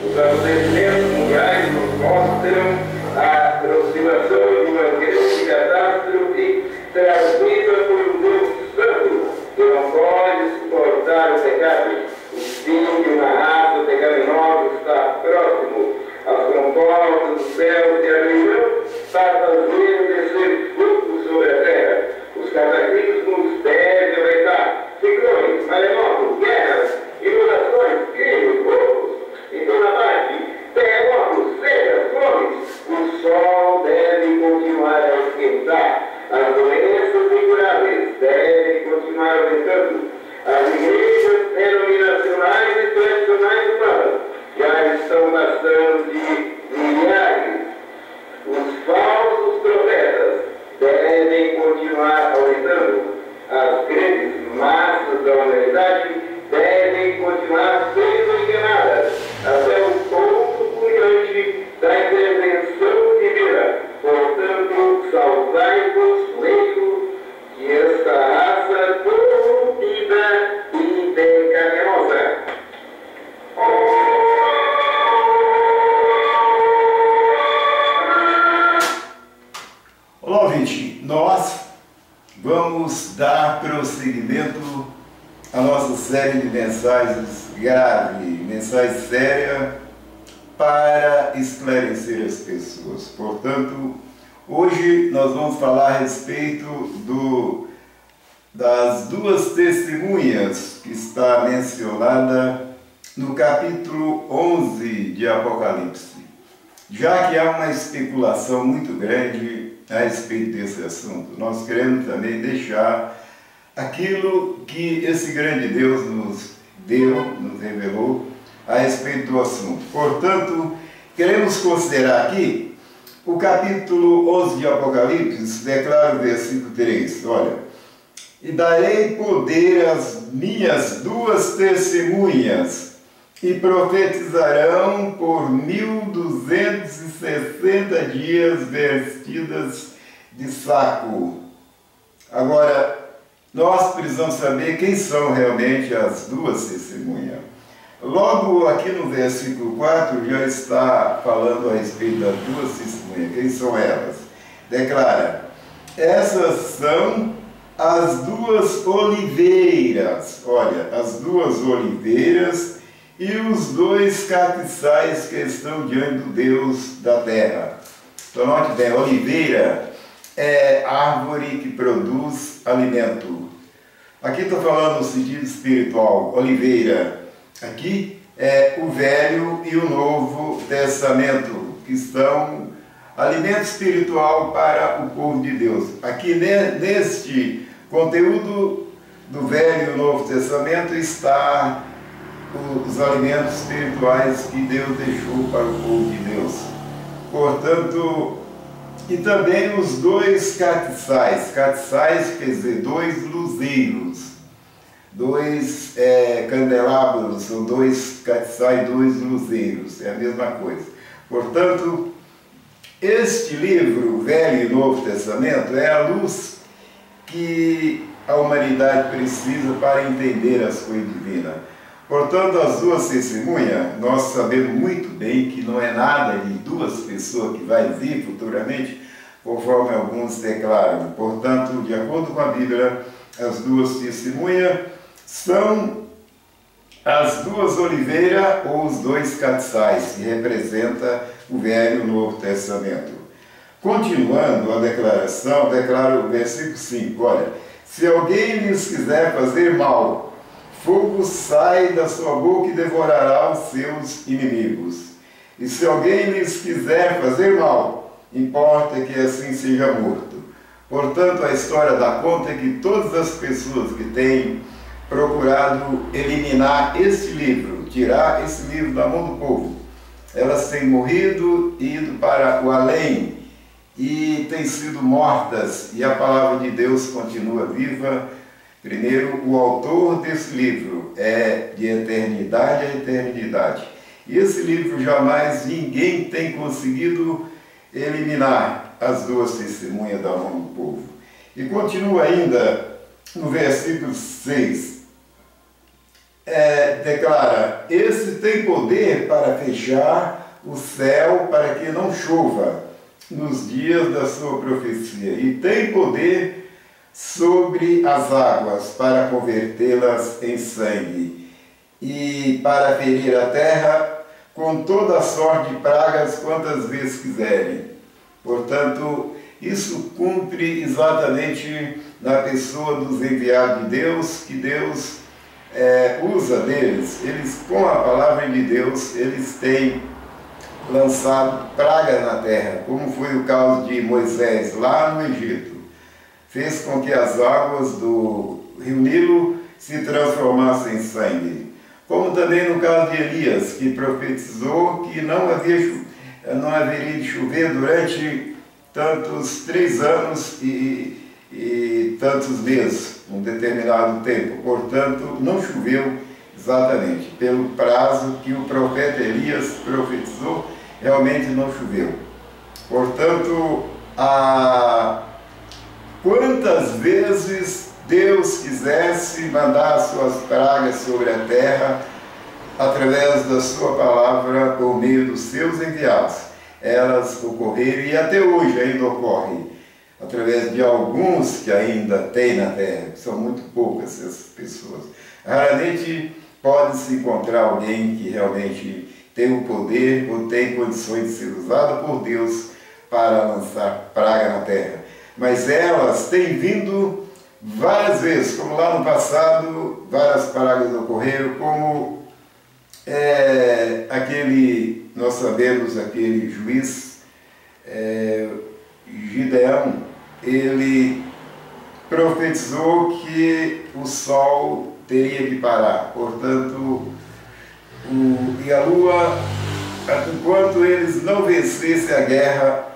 Os acontecimentos mundiais nos mostram a aproximação de uma grande catástrofe trazida por um Deus santo que não pode suportar o pecado. O fim de uma raça pecaminosa está próximo. As comportas dos céus e a religião para fazer descer fruto sobre a terra. Os cataclismos devem aumentar. Ciclones, maremotos, guerras, inundações, crimes, roubos, em toda parte, terremotos, secas, fomes. O sol deve continuar a esquentar. As doenças incuráveis devem continuar aumentando. As igrejas denominacionais e tradicionais humanas já estão passando de milhares. Os falsos profetas devem continuar aumentando. As grandes massas da humanidade devem continuar sendo enganadas até o ponto culminante da intervenção divina. Portanto, saudai-vos, leio, que esta raça corrompida e pecaminosa. Olá, ouvinte, nós vamos dar prosseguimento à nossa série de mensagens grave, mensagem séria para esclarecer as pessoas. Portanto, hoje nós vamos falar a respeito das duas testemunhas que está mencionada no capítulo 11 de Apocalipse. Já que há uma especulação muito grande a respeito desse assunto, nós queremos também deixar aquilo que esse grande Deus nos deu, nos revelou a respeito do assunto. Portanto, queremos considerar aqui o capítulo 11 de Apocalipse, declara o versículo 3, olha: e darei poder às minhas duas testemunhas, e profetizarão por 1260 dias vestidas de saco. Agora, nós precisamos saber quem são realmente as duas testemunhas. Logo aqui no versículo 4 já está falando a respeito das duas testemunhas. Quem são elas? Declara: essas são as duas oliveiras. Olha, as duas oliveiras e os dois castiçais que estão diante do Deus da terra. Então, note bem, a oliveira é árvore que produz alimento. Aqui estou falando no sentido espiritual. Oliveira, aqui é o Velho e o Novo Testamento, que são alimento espiritual para o povo de Deus. Aqui neste conteúdo do Velho e o Novo Testamento está os alimentos espirituais que Deus deixou para o povo de Deus. Portanto, e também os dois castiçais. Castiçais quer dizer dois luzeiros, dois candelabros, são dois castiçais, dois luzeiros, é a mesma coisa. Portanto, este livro, Velho e Novo Testamento, é a luz que a humanidade precisa para entender as coisas divinas. Portanto, as duas testemunhas, nós sabemos muito bem que não é nada de duas pessoas que vai vir futuramente, conforme alguns declaram. Portanto, de acordo com a Bíblia, as duas testemunhas são as duas oliveiras ou os dois castiçais, que representam o Velho e o Novo Testamento. Continuando a declaração, declara o versículo 5, olha: se alguém lhes quiser fazer mal, fogo sai da sua boca e devorará os seus inimigos. E se alguém lhes quiser fazer mal, importa que assim seja morto. Portanto, a história dá conta que todas as pessoas que têm procurado eliminar este livro, tirar esse livro da mão do povo, elas têm morrido e ido para o além e têm sido mortas, e a palavra de Deus continua viva. Primeiro, o autor desse livro é de eternidade a eternidade. E esse livro jamais ninguém tem conseguido eliminar as duas testemunhas da mão do povo. E continua ainda no versículo 6. declara: esse tem poder para fechar o céu para que não chova nos dias da sua profecia, e tem poder sobre as águas para convertê-las em sangue, e para ferir a terra com toda a sorte de pragas quantas vezes quiserem. Portanto, isso cumpre exatamente na pessoa dos enviados de Deus, que Deus usa deles. Eles, com a palavra de Deus, eles têm lançado pragas na terra, como foi o caso de Moisés lá no Egito. Fez com que as águas do rio Nilo se transformassem em sangue. Como também no caso de Elias, que profetizou que não haveria de chover durante tantos 3 anos e tantos meses, um determinado tempo. Portanto, não choveu exatamente pelo prazo que o profeta Elias profetizou, realmente não choveu. Portanto, quantas vezes Deus quisesse mandar as suas pragas sobre a terra através da sua palavra, por meio dos seus enviados, elas ocorreram, e até hoje ainda ocorrem, através de alguns que ainda tem na terra, que são muito poucas essas pessoas. Raramente pode-se encontrar alguém que realmente tem o poder ou tem condições de ser usado por Deus para lançar praga na terra. Mas elas têm vindo várias vezes, como lá no passado, várias pragas ocorreram, como nós sabemos, aquele juiz Gideão, ele profetizou que o sol teria que parar, portanto, e a lua, enquanto eles não vencessem a guerra,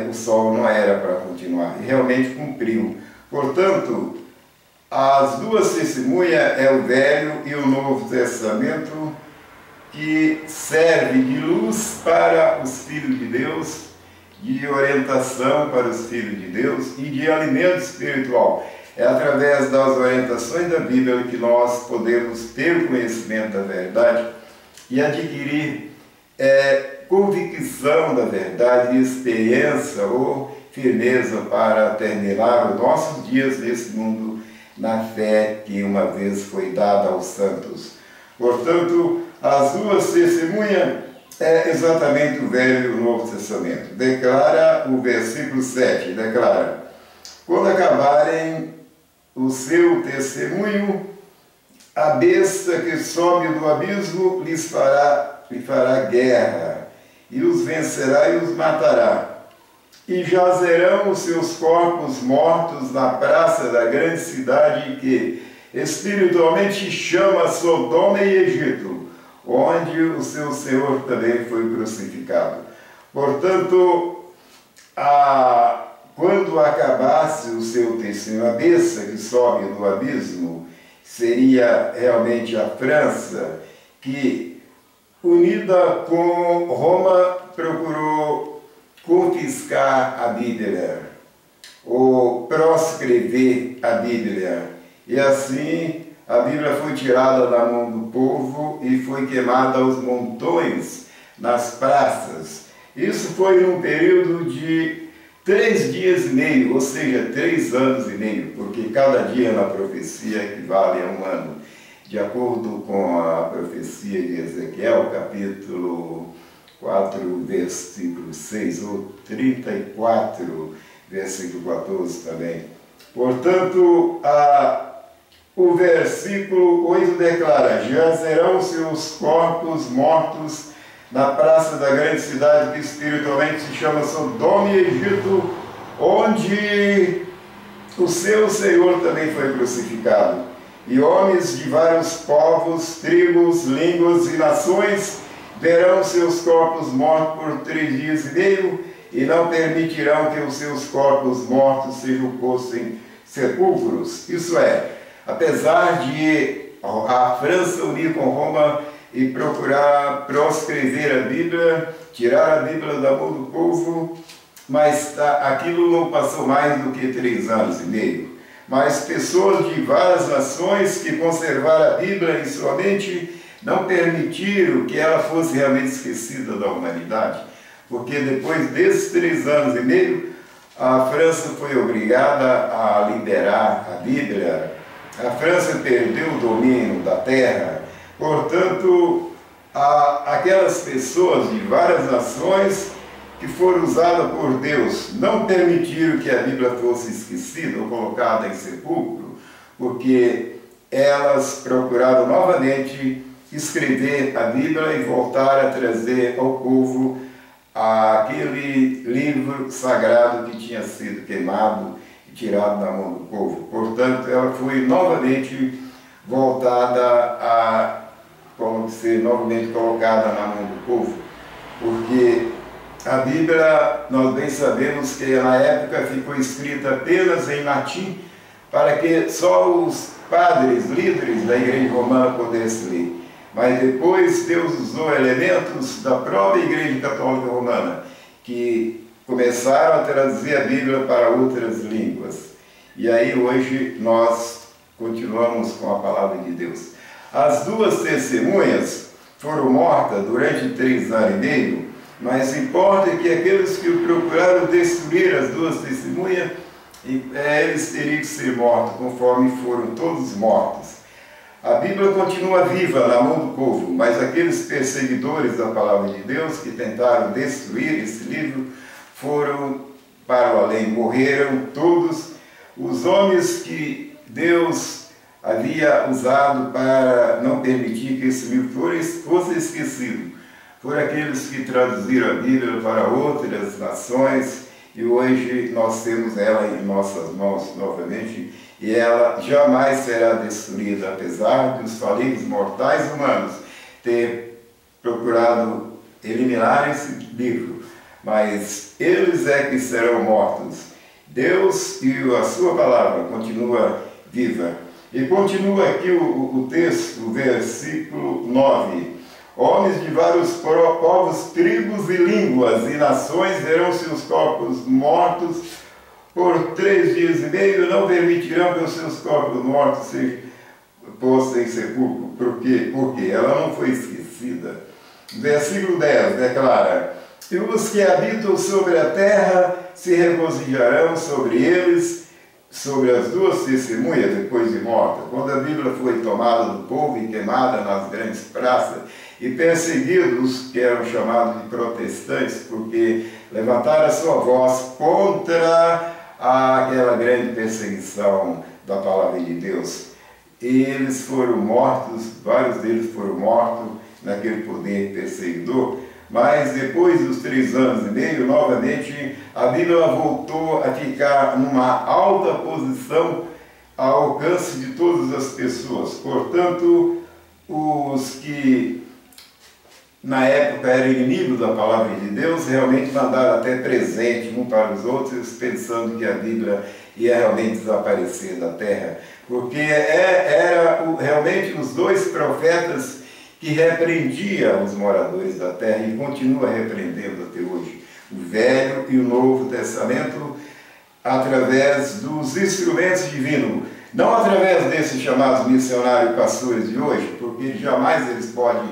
o sol não era para continuar, e realmente cumpriu. Portanto, as duas testemunhas é o Velho e o Novo Testamento, que serve de luz para os filhos de Deus, de orientação para os filhos de Deus e de alimento espiritual. É através das orientações da Bíblia que nós podemos ter o conhecimento da verdade e adquirir convicção da verdade e experiência ou firmeza para terminar os nossos dias nesse mundo na fé que uma vez foi dada aos santos. Portanto, as duas testemunhas é exatamente o Velho e o Novo Testamento. Declara o versículo 7, declara: quando acabarem o seu testemunho, a besta que sobe do abismo lhe fará guerra, e os vencerá e os matará. E jazerão os seus corpos mortos na praça da grande cidade que espiritualmente chama Sodoma e Egito, onde o seu Senhor também foi crucificado. Portanto, quando acabasse o seu testemunho, a besta que sobe do abismo seria realmente a França, que, unida com Roma, procurou confiscar a Bíblia, ou proscrever a Bíblia. E assim a Bíblia foi tirada da mão do povo e foi queimada aos montões nas praças. Isso foi num período de 3 dias e meio, ou seja, 3 anos e meio, porque cada dia na profecia equivale a 1 ano. De acordo com a profecia de Ezequiel, capítulo 4, versículo 6, ou 34, versículo 14 também. Portanto, o versículo 8 declara: jazerão seus corpos mortos na praça da grande cidade que espiritualmente se chama Sodoma e Egito, onde o seu Senhor também foi crucificado. E homens de vários povos, tribos, línguas e nações verão seus corpos mortos por 3 dias e meio, e não permitirão que os seus corpos mortos sejam postos em sepulcros. Isso é, apesar de a França unir com Roma e procurar proscrever a Bíblia, tirar a Bíblia da mão do povo, mas aquilo não passou mais do que 3 anos e meio. mas pessoas de várias nações que conservaram a Bíblia em sua mente não permitiram que ela fosse realmente esquecida da humanidade, porque depois desses 3 anos e meio, a França foi obrigada a liberar a Bíblia. A França perdeu o domínio da terra. Portanto, aquelas pessoas de várias nações que foram usadas por Deus não permitiram que a Bíblia fosse esquecida ou colocada em sepulcro, porque elas procuraram novamente escrever a Bíblia e voltar a trazer ao povo aquele livro sagrado que tinha sido queimado e tirado da mão do povo. Portanto, ela foi novamente voltada como ser novamente colocada na mão do povo, porque a Bíblia, nós bem sabemos que na época ficou escrita apenas em latim, para que só os padres, líderes da Igreja Romana pudessem ler. Mas depois Deus usou elementos da própria Igreja Católica Romana, que começaram a traduzir a Bíblia para outras línguas. E aí hoje nós continuamos com a palavra de Deus. As 2 testemunhas foram mortas durante 3 anos e meio, mas importa que aqueles que procuraram destruir as 2 testemunhas, eles teriam que ser mortos, conforme foram todos mortos. A Bíblia continua viva na mão do povo, mas aqueles perseguidores da palavra de Deus que tentaram destruir esse livro foram para o além, morreram todos os homens que Deus havia usado para não permitir que esse livro fosse esquecido. Foram aqueles que traduziram a Bíblia para outras nações e hoje nós temos ela em nossas mãos novamente e ela jamais será destruída, apesar de os falíveis mortais humanos ter procurado eliminar esse livro, mas eles é que serão mortos. Deus e a sua palavra continua viva. E continua aqui o texto, o versículo 9. Homens de vários povos, tribos e línguas e nações verão seus corpos mortos por 3 dias e meio, não permitirão que os seus corpos mortos sejam postos em sepulcro. Por quê? Porque ela não foi esquecida. Versículo 10 declara: e os que habitam sobre a terra se regozijarão sobre eles, sobre as 2 testemunhas depois de morta. Quando a Bíblia foi tomada do povo e queimada nas grandes praças, e perseguidos, que eram chamados de protestantes, porque levantaram a sua voz contra aquela grande perseguição da palavra de Deus. E eles foram mortos, vários deles foram mortos naquele poder perseguidor, mas depois dos 3 anos e meio, novamente, a Bíblia voltou a ficar numa alta posição ao alcance de todas as pessoas. Portanto, os que na época eram inimigos da palavra de Deus realmente mandaram até presente um para os outros, pensando que a Bíblia ia realmente desaparecer da terra, porque era realmente os 2 profetas que repreendia os moradores da terra e continua repreendendo até hoje, o Velho e o Novo Testamento, através dos instrumentos divinos, não através desses chamados missionários pastores de hoje, porque jamais eles podem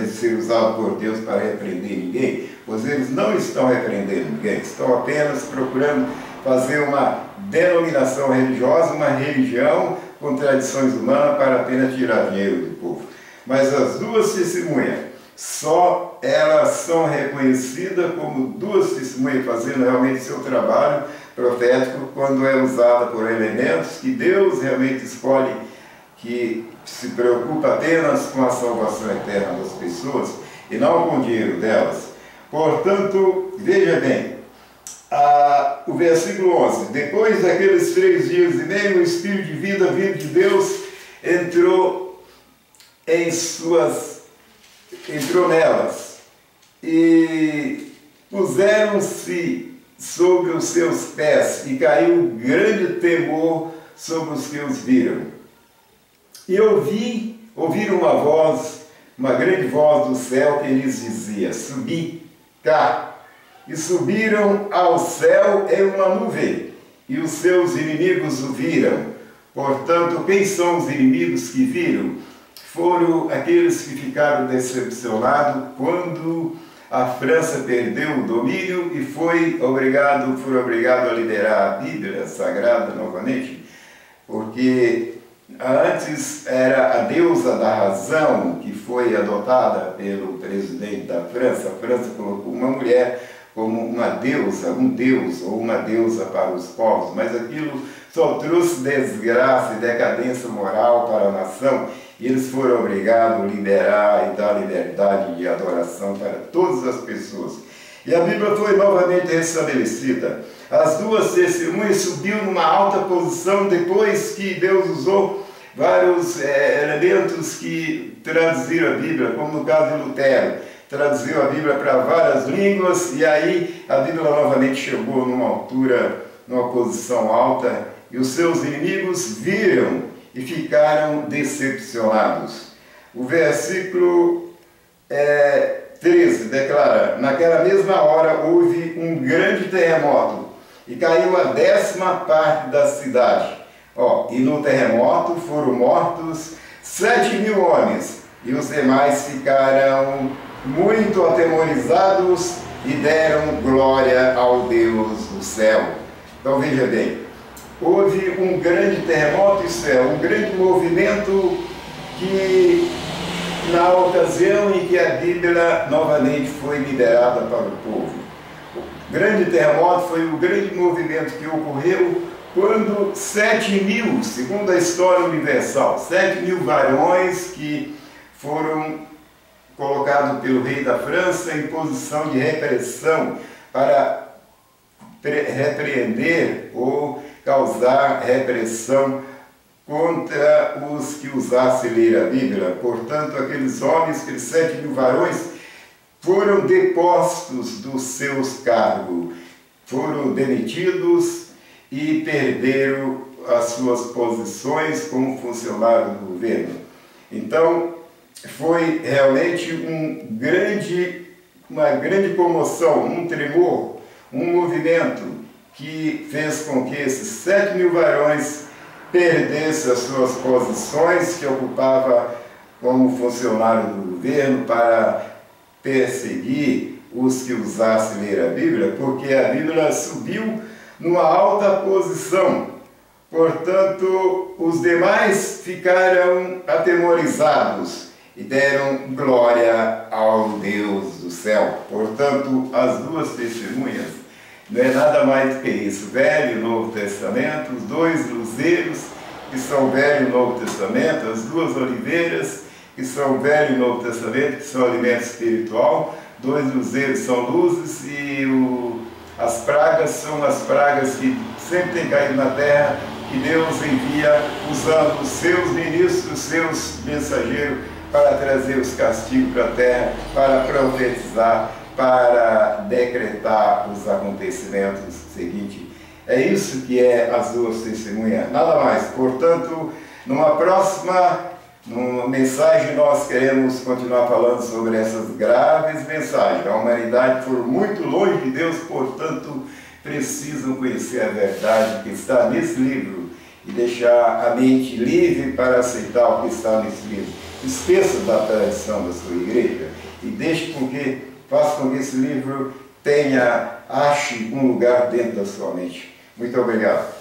ser usados por Deus para repreender ninguém, pois eles não estão repreendendo ninguém, estão apenas procurando fazer uma denominação religiosa, uma religião com tradições humanas para apenas tirar dinheiro do povo. Mas as 2 testemunhas, só elas são reconhecidas como 2 testemunhas fazendo realmente seu trabalho profético quando é usada por elementos que Deus realmente escolhe, que se preocupa apenas com a salvação eterna das pessoas e não com o dinheiro delas. Portanto, veja bem, o versículo 11: depois daqueles 3 dias e meio, o Espírito de vida vindo de Deus entrou nelas e puseram-se sobre os seus pés e caiu grande temor sobre os que os viram. E ouviram uma voz, uma grande voz do céu que lhes dizia: subi cá. E subiram ao céu em uma nuvem, e os seus inimigos o viram. Portanto, quem são os inimigos que viram? Foram aqueles que ficaram decepcionados quando a França perdeu o domínio e foram obrigados a liberar a Bíblia Sagrada novamente, porque antes era a deusa da razão que foi adotada pelo presidente da França. A França colocou uma mulher como uma deusa, um deus ou uma deusa para os povos, mas aquilo só trouxe desgraça e decadência moral para a nação, e eles foram obrigados a liberar e dar liberdade de adoração para todas as pessoas. E a Bíblia foi novamente restabelecida. As duas testemunhas subiu numa alta posição depois que Deus usou vários elementos que traduziram a Bíblia, como no caso de Lutero, traduziu a Bíblia para várias línguas, e aí a Bíblia novamente chegou numa altura, numa posição alta, e os seus inimigos viram e ficaram decepcionados. O versículo 13 declara: naquela mesma hora houve um grande terremoto, e caiu a 10ª parte da cidade. E no terremoto foram mortos 7.000 homens, e os demais ficaram muito atemorizados e deram glória ao Deus do céu. Então veja bem, houve um grande terremoto, isso é, um grande movimento que, na ocasião em que a Bíblia novamente foi liberada para o povo. O grande terremoto foi o grande movimento que ocorreu quando 7.000, segundo a história universal, 7.000 varões que foram colocados pelo rei da França em posição de repressão para repreender ou causar repressão contra os que usassem ler a Bíblia. Portanto, aqueles homens, aqueles 7.000 varões, foram depostos dos seus cargos, foram demitidos e perderam as suas posições como funcionário do governo. Então, foi realmente uma grande comoção, um tremor, um movimento que fez com que esses 7.000 varões perdessem as suas posições que ocupava como funcionário do governo para perseguir os que usassem ler a Bíblia, porque a Bíblia subiu numa alta posição. Portanto, os demais ficaram atemorizados e deram glória ao Deus do céu. Portanto, as duas testemunhas não é nada mais do que isso, Velho e Novo Testamento, os dois luzeiros que são Velho e Novo Testamento, as duas oliveiras que são Velho e Novo Testamento, que são alimento espiritual, dois luzeiros são luzes, e as pragas são as pragas que sempre têm caído na terra, que Deus envia usando os seus ministros, os seus mensageiros, para trazer os castigos para a terra, para profetizar, para decretar os acontecimentos seguintes. É isso que é as duas testemunhas, nada mais. Portanto, numa próxima mensagem nós queremos continuar falando sobre essas graves mensagens. A humanidade foi muito longe de Deus, portanto, precisam conhecer a verdade que está nesse livro e deixar a mente livre para aceitar o que está nesse livro. Esqueça da tradição da sua igreja e faça com que esse livro ache um lugar dentro da sua mente. Muito obrigado.